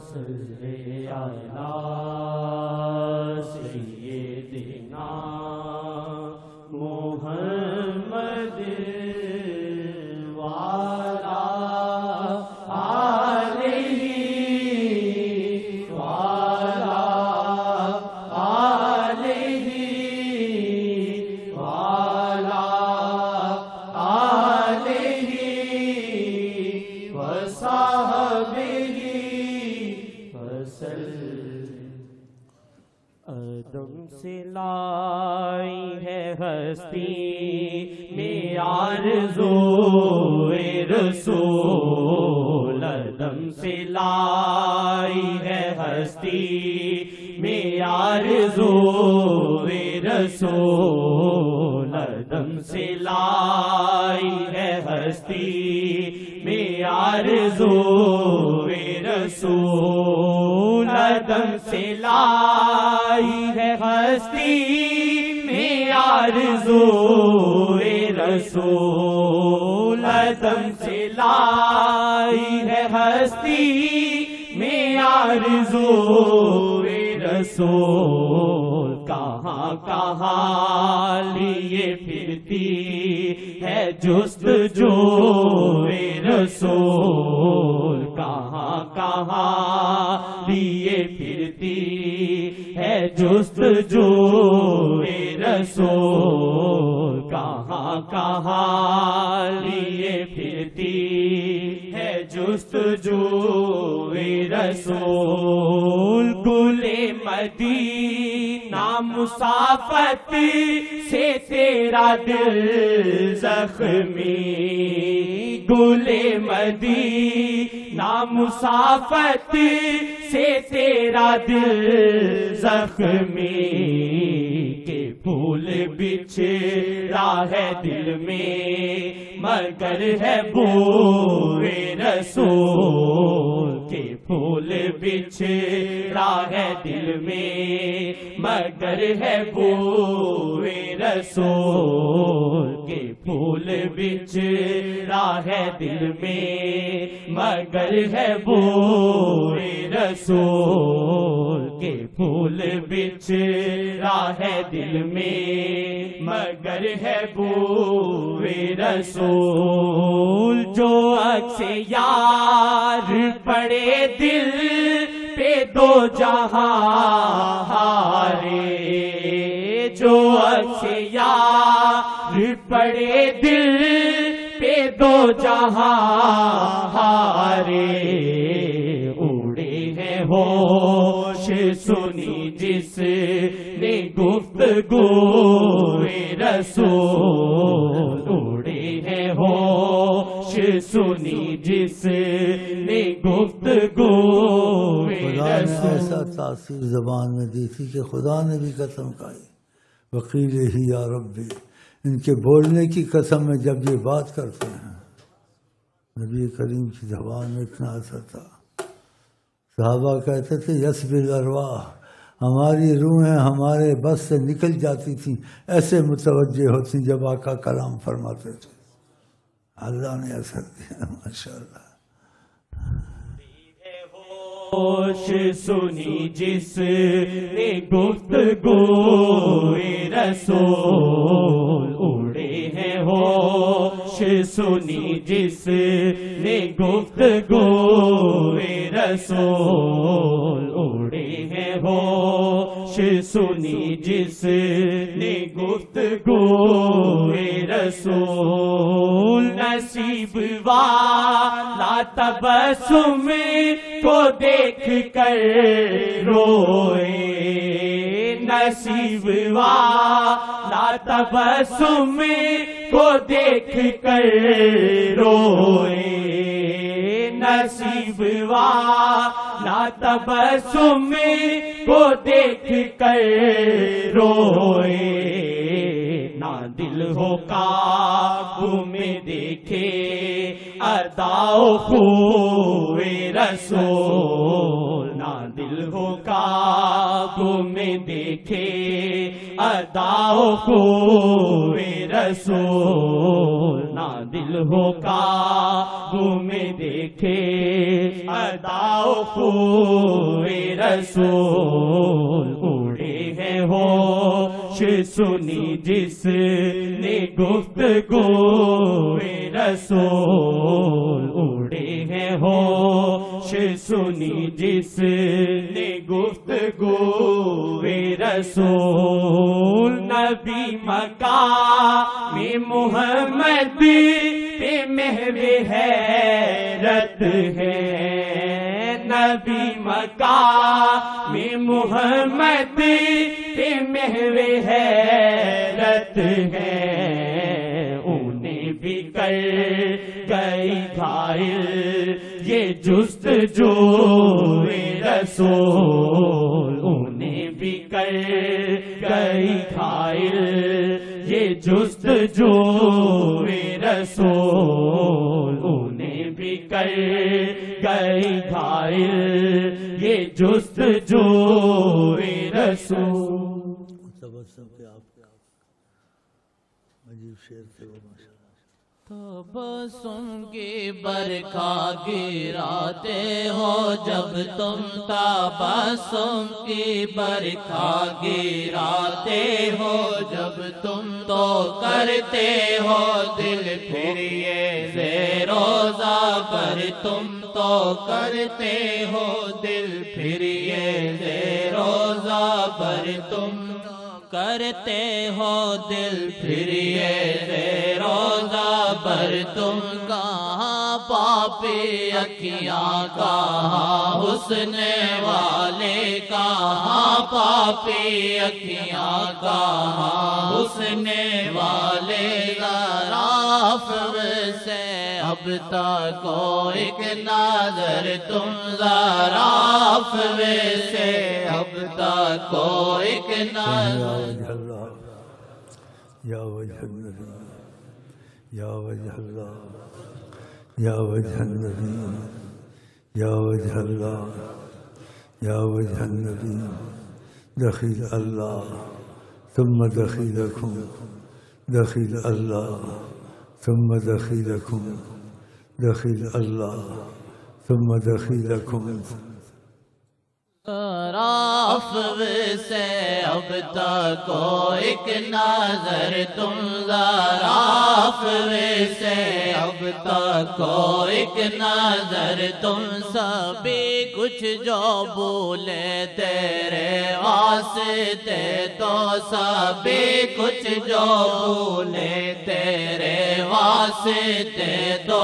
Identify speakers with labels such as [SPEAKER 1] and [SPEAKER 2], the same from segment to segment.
[SPEAKER 1] صلی علی سیدنا محمد وعلی آلہ وعلی آلہ وعلی آلہ وصحبہ وسلم۔ آدم سے لائی ہے ہستی میں آرزوئے رسول، آدم سے لائی ہے ہستی میں آرزوئے رسول، آدم سے لائی ہے ہستی میں آرزوئے رسول، آدم سے لائی ہے ہستی میں آرزوئے رسول، آدم سے لائی ہے ہستی میں آرزوئے رسول، کہاں کہاں لیے پھرتی ہے جستجوئے رسول، کہاں کہاں لیے پھرتی ہے جستجوئے رسول، کہاں کہاں لیے پھرتی ہے جستجوئے رسول، گل مدینہ مسافت سے تیرا دل زخمی، گل مدینہ مسافت سے تیرا دل زخمی، کہ پھول بچھڑا ہے دل میں مگر ہے بوئے رسول، کہ پھول بچھڑا ہے دل میں مگر ہے بوئے رسول، کہ پھول بچھڑا ہے دل میں مگر ہے بوئے رسول، کہ پھول بچھڑا ہے دل میں مگر ہے بوئے رسول، جو عکس یار پڑے دل پہ دو جہاں ہارے، جو عکس یار پڑے دل پہ دو جہاں ہارے، اڑے ہیں ہوش سنی جس نے گفتگوئے رسول، اڑے ہیں ہوش سنی جس نے گفتگوئے
[SPEAKER 2] خدا نے
[SPEAKER 1] رسول۔
[SPEAKER 2] ایسا تاثیر زبان میں دی تھی کہ خدا نے بھی قسم کھائی، وقیل ہی یا ربی، ان کے بولنے کی قسم میں جب یہ بات کرتے ہیں، نبی کریم کی زبان میں اتنا اثر تھا۔ صحابہ کہتے تھے یسب الارواح، ہماری روحیں ہمارے بس سے نکل جاتی تھیں، ایسے متوجہ ہوتی جب آقا کلام فرماتے تھے۔ اللہ نے اثر دیا ماشاءاللہ۔
[SPEAKER 1] ہوش سنی جس نے گفتگوئے رسول، اڑے ہیں ہوش سنی جس نے گفتگوئے رسول، اڑے ہیں ہوش سنی جس نے گفتگوئے رسول، نصیب والا تبسم کو دیکھ کر روئے، نصیب والا تبسم کو دیکھ کر روئے، نصیب والا تبسم کو دیکھ کر روئے، نہ دل ہو قابو میں دیکھے ادا و خوئے رسول، نہ دل ہو قابو میں دیکھے ادا و خوب رسول، نہ دل ہو قابو میں دیکھے ادا و خوب رسول، اڑے ہیں ہوش سنی جس نے گفتگو رسول، اڑے ہیں ہوش سنی جس نے گفتگو رسول، نبی مقام محمد پہ محو حیرت ہے، نبی مقام محمد پہ محو حیرت ہے، انہیں بھی کر گئی گھائل یہ جستجو رسول، انہیں بھی کر گئی گھائل یہ جستجو رسول، انہیں بھی کر گئی گھائل یہ جستجو رسول۔
[SPEAKER 2] تبسم کے آپ عجیب شعر تھے وہ ماشاءاللہ۔
[SPEAKER 3] تبسم کی برکھا گراتے ہو جب تم، تبسم کی برکھا گراتے ہو جب تم، تو کرتے ہو دل پھر یہ زیروزہ پر تم، تو کرتے ہو دل پھر یہ زیروزہ پر تم، کرتے ہو دل پھر یہ روزہ پر تم، کہاں پاپی اکھیاں کہاں حسن والے، کہاں پاپی اکھیاں کہاں حسن والے، ذرا عفو سے اب تک ایک نظر تم، ذرا عفو سے اب تک ایک نظر،
[SPEAKER 2] یا وجہ النبی، یا وجہ اللہ، یا وجہ النبی، یا وجہ اللہ، یا وجہ النبی، دخیل اللہ ثم دخیلکم، دخیل اللہ ثم دخیلکم، دخیل اللہ ثم دخیلکم،
[SPEAKER 3] عفو سے اب تک ایک نظر تم، ذرا عفو سے اب تک ایک نظر تم، سبھی کچھ جو بھولے تیرے واسطے تو، سبھی کچھ جو بھولے تیرے واسطے تو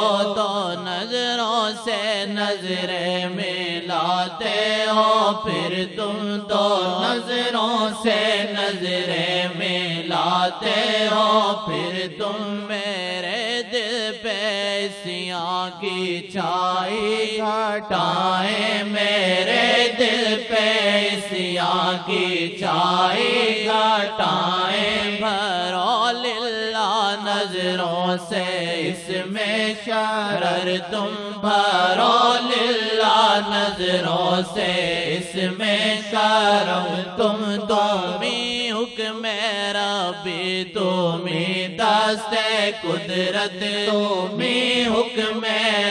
[SPEAKER 3] نظروں سے نظریں ملاتے ہو پھر تم، تو نظروں سے نظریں ملاتے ہو پھر تم، میرے دل پہ سیاہ کی چھائی ہٹائیں، میرے دل پہ سیاہ کی چھائی ہٹائیں، بھرو للہ نظروں سے اس میں شرر تم، بھرو للہ نظروں سے اس میں کرم تم، تمہیں حکم ربی، تمہیں دست قدرت، تمہیں حکم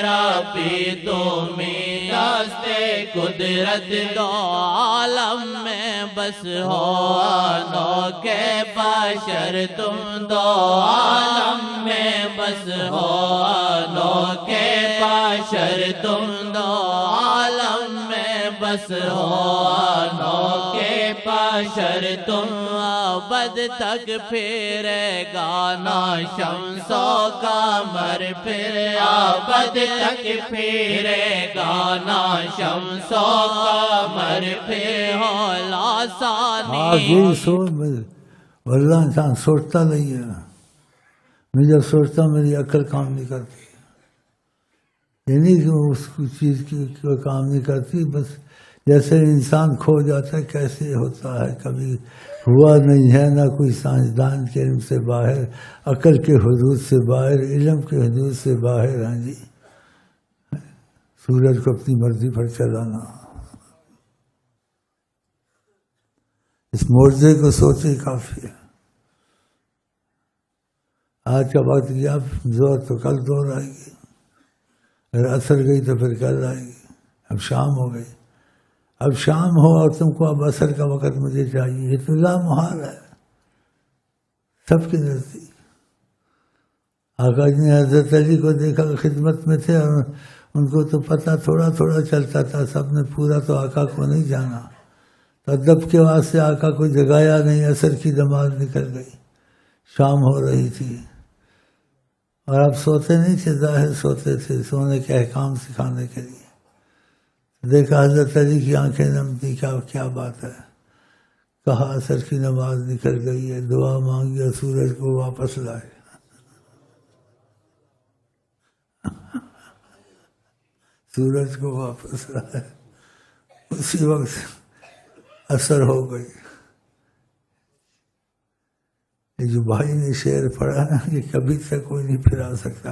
[SPEAKER 3] ربی، تمہیں دست قدرت، دو عالم میں بس ہو انوکھے بشر تم، دو عالم میں بس ہو انوکھے بشر تم، دو عالم میں بس ہو انوکھے بشر تم، ابد تک پھرے گانا شمس و قمر، پھر ابد تک پھرے گانا شمس و قمر، پھر ہولا ثانی،
[SPEAKER 2] واللہ انسان سوچتا نہیں ہے، میں جب سوچتا ہوں میری عقل کام نہیں کرتی، یعنی کہ اس چیز کی کام نہیں کرتی، بس جیسے انسان کھو جاتا ہے کیسے ہوتا ہے، کبھی ہوا نہیں ہے، نہ کوئی سائنسدان کے علم سے باہر، عقل کے حدود سے باہر، علم کے حدود سے باہر ہیں جی، سورج کو اپنی مرضی پر چلانا، اس معجزے کو سوچے کافی ہے. آج کا وقت گیا، زور تو کل دور آئے گی، اگر عصر گئی تو پھر کل آئے گی. اب شام ہو گئی، اب شام ہو اور تم کو اب عصر کا وقت مجھے چاہیے. یہ تو لامحال ہے سب کے نزدیک. آقا جی نے حضرت علی کو دیکھا خدمت میں تھے اور ان کو تو پتہ تھوڑا تھوڑا چلتا تھا، سب نے پورا تو آقا کو نہیں جانا. تو ادب کے واسطے آقا کو جگایا نہیں. عصر کی نماز نکل گئی، شام ہو رہی تھی، اور اب سوتے نہیں تھے، ظاہر سوتے تھے سونے کے احکام سکھانے کے لیے. دیکھا حضرت علی کی آنکھیں نم تھی. کیا بات ہے؟ کہا عصر کی نماز نکل گئی ہے، دعا مانگی اور سورج کو واپس لائے. سورج کو واپس لائے. اسی وقت عصر ہو گئی. یہ جو بھائی نے شعر پڑھا نا، یہ کبھی تک کوئی نہیں پھرا سکتا.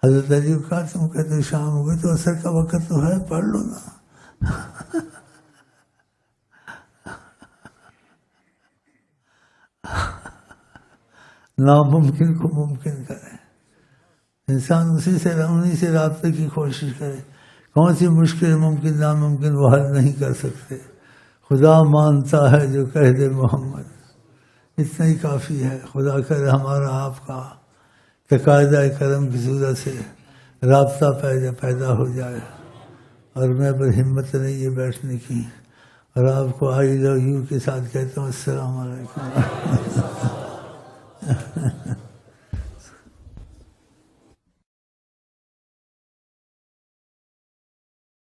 [SPEAKER 2] حضرت علی کو کہا تم کہتے شام ہو گئی تو عصر کا وقت تو ہے، پڑھ لو نا. ناممکن کو ممکن کرے. انسان انہی سے رابطے کی کوشش کرے. کون سی مشکل ممکن ناممکن وہ حل نہیں کر سکتے. خدا مانتا ہے جو کہہ دے محمد، اتنا ہی کافی ہے. خدا کرے ہمارا آپ کا تقاضۂ کرم کی صورت سے رابطہ پیدا ہو جائے. اور میں پر ہمت نہیں ہے بیٹھنے کی، اور آپ کو آئی لو یو کے ساتھ کہتا ہوں السلام علیکم.